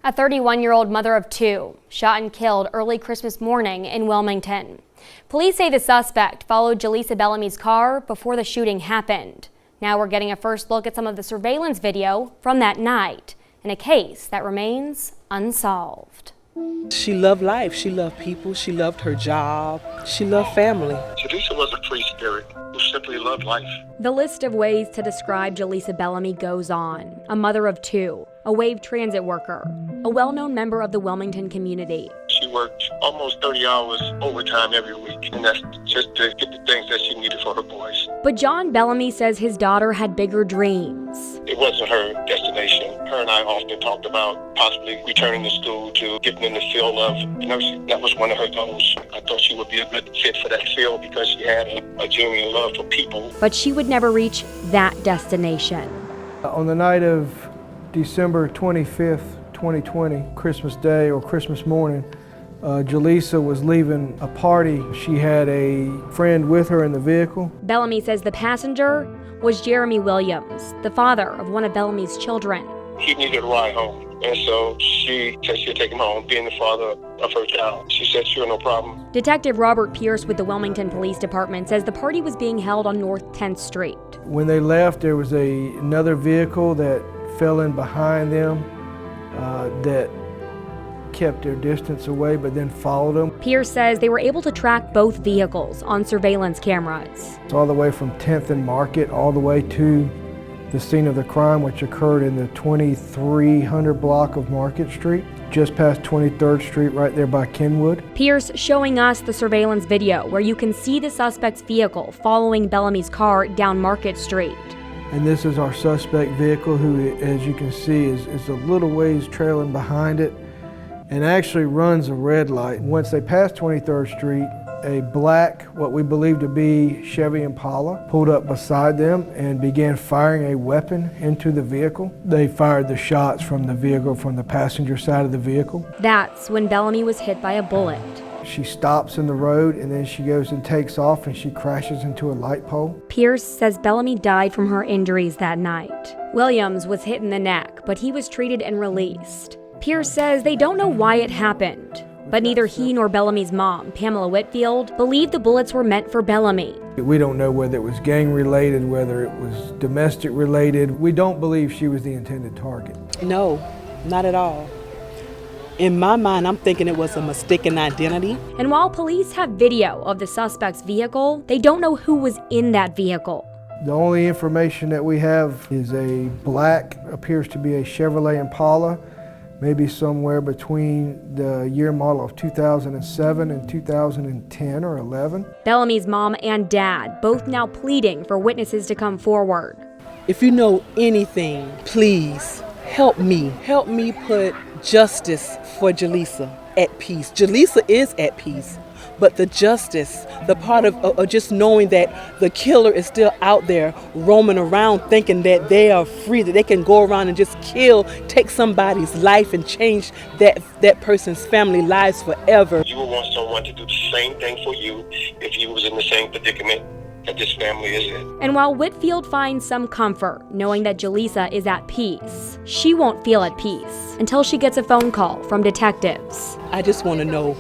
A 31-year-old mother of two shot and killed early Christmas morning in Wilmington. Police say the suspect followed Jaleesa Bellamy's car before the shooting happened. Now we're getting a first look at some of the surveillance video from that night in a case that remains unsolved. She loved life, she loved people, she loved her job, she loved family. Jaleesa was a free spirit who simply loved life. The list of ways to describe Jaleesa Bellamy goes on. A mother of two, a wave transit worker, a well-known member of the Wilmington community. She worked almost 30 hours overtime every week, and that's just to get the things that she needed for her boys. But John Bellamy says his daughter had bigger dreams. It wasn't her destination. Her and I often talked about possibly returning to school to getting in the field of nursing. That was one of her goals. I thought she would be a good fit for that field because she had a genuine love for people. But she would never reach that destination. On the night of December 25th, 2020, Christmas Day or Christmas morning, Jaleesa was leaving a party. She had a friend with her in the vehicle. Bellamy says the passenger was Jeremy Williams, the father of one of Bellamy's children. He needed a ride home, and so she said she'd take him home, being the father of her child. She said, sure, no problem. Detective Robert Pierce with the Wilmington Police Department says the party was being held on North 10th Street. When they left, there was another vehicle that fell in behind them that kept their distance away, but then followed them. Pierce says they were able to track both vehicles on surveillance cameras. It's all the way from 10th and Market all the way to the scene of the crime, which occurred in the 2300 block of Market Street, just past 23rd Street, right there by Kenwood. Pierce showing us the surveillance video where you can see the suspect's vehicle following Bellamy's car down Market Street. And this is our suspect vehicle, who, as you can see, is a little ways trailing behind it and actually runs a red light. Once they passed 23rd Street, a black, what we believe to be Chevy Impala, pulled up beside them and began firing a weapon into the vehicle. They fired the shots from the vehicle, from the passenger side of the vehicle. That's when Bellamy was hit by a bullet. She stops in the road and then she goes and takes off and she crashes into a light pole. Pierce says Bellamy died from her injuries that night. Williams was hit in the neck, but he was treated and released. Pierce says they don't know why it happened, but neither he nor Bellamy's mom, Pamela Whitfield, believe the bullets were meant for Bellamy. We don't know whether it was gang related, whether it was domestic related. We don't believe she was the intended target. No, not at all. In my mind, I'm thinking it was a mistaken identity. And while police have video of the suspect's vehicle, they don't know who was in that vehicle. The only information that we have is a black, appears to be a Chevrolet Impala, maybe somewhere between the year model of 2007 and 2010 or 11. Bellamy's mom and dad both now pleading for witnesses to come forward. If you know anything, please help me. Help me put justice for Jaleesa at peace. Jaleesa is at peace, but the justice, the part of just knowing that the killer is still out there roaming around thinking that they are free, that they can go around and just kill, take somebody's life and change that person's family lives forever. You would want someone to do the same thing for you if you was in the same predicament that this family is in. And while Whitfield finds some comfort knowing that Jaleesa is at peace, she won't feel at peace until she gets a phone call from detectives. I just want to know,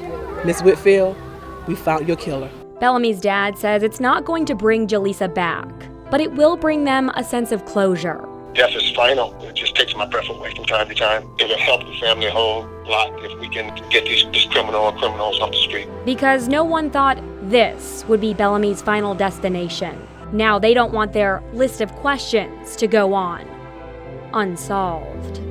Miss Whitfield, we found your killer. Bellamy's dad says it's not going to bring Jaleesa back, but it will bring them a sense of closure. Death is final. It just takes my breath away from time to time. It will help the family a whole lot if we can get this criminal or criminals off the street. Because no one thought this would be Bellamy's final destination. Now they don't want their list of questions to go on unsolved.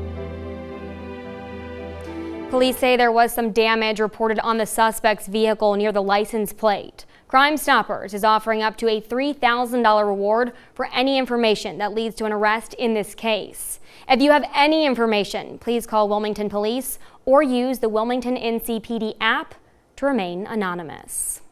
Police say there was some damage reported on the suspect's vehicle near the license plate. Crime Stoppers is offering up to a $3,000 reward for any information that leads to an arrest in this case. If you have any information, please call Wilmington Police or use the Wilmington NCPD app to remain anonymous.